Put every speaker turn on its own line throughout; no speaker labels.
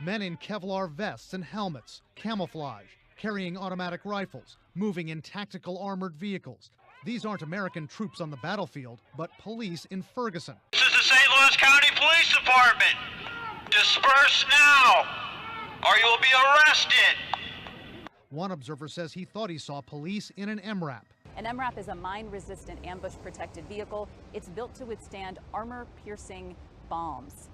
Men in Kevlar vests and helmets, camouflage, carrying automatic rifles, moving in tactical armored vehicles. These aren't American troops on the battlefield, but police in Ferguson.
This is the St. Louis County Police Department. Disperse now, or you will be arrested.
One observer says he thought he saw police in an MRAP.
An MRAP is a mine-resistant ambush-protected vehicle. It's built to withstand armor-piercing bombs.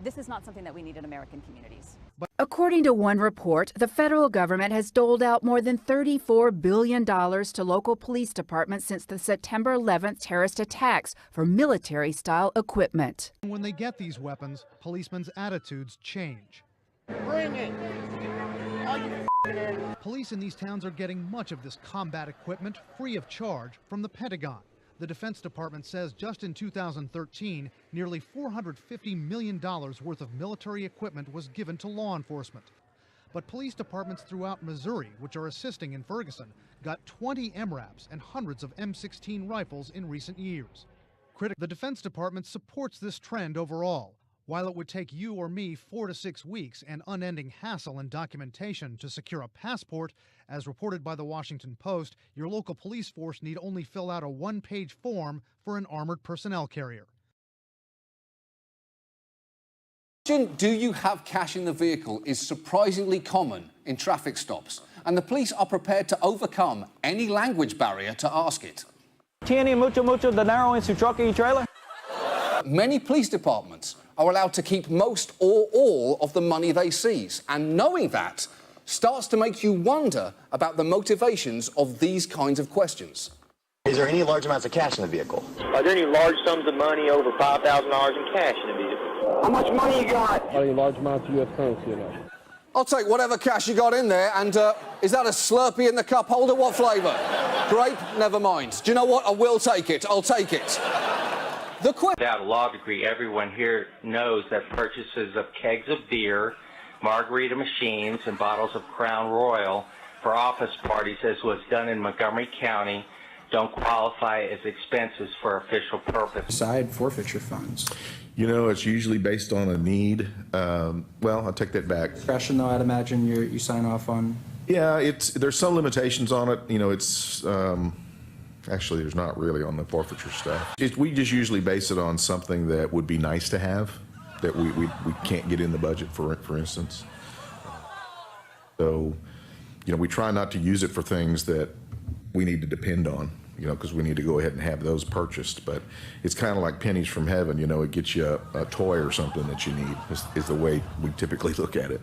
This is not something that we need in American communities.
According to one report, the federal government has doled out more than $34 billion to local police departments since the September 11th terrorist attacks for military-style equipment.
When they get these weapons, policemen's attitudes change.
Bring it!
Police in these towns are getting much of this combat equipment free of charge from the Pentagon. The Defense Department says just in 2013, nearly $450 million worth of military equipment was given to law enforcement. But police departments throughout Missouri, which are assisting in Ferguson, got 20 MRAPs and hundreds of M16 rifles in recent years. The Defense Department supports this trend overall. While it would take you or me 4 to 6 weeks and unending hassle and documentation to secure a passport, as reported by the Washington Post, your local police force need only fill out a one-page form for an armored personnel carrier.
Do you have cash in the vehicle is surprisingly common in traffic stops, and the police are prepared to overcome any language barrier to ask it.
¿Tiene mucho dinero en su truck y trailer?
Many police departments are allowed to keep most or all of the money they seize, and knowing that starts to make you wonder about the motivations of these kinds of questions.
Is there any large amounts of cash in the vehicle?
Are there any large sums of money over $5,000 in cash in the vehicle?
How much money you got?
Are there any large amounts of U.S. currency in there?
I'll take whatever cash you got in there, and is that a Slurpee in the cup holder? What flavour? Grape? Never mind. Do you know what? I will take it. I'll take it.
Without a law degree, everyone here knows that purchases of kegs of beer, margarita machines, and bottles of Crown Royal for office parties, as was done in Montgomery County, don't qualify as expenses for official purpose.
Side forfeiture funds.
You know, it's usually based on a need. Well, I'll take that back.
Discretion, though, I'd imagine you sign off on.
Yeah, there's some limitations on it. You know, it's actually there's not really on the forfeiture stuff. We just usually base it on something that would be nice to have, that we can't get in the budget for instance. So, you know, we try not to use it for things that we need to depend on, you know, because we need to go ahead and have those purchased. But it's kind of like pennies from heaven, you know, it gets you a toy or something that you need, is the way we typically look at it.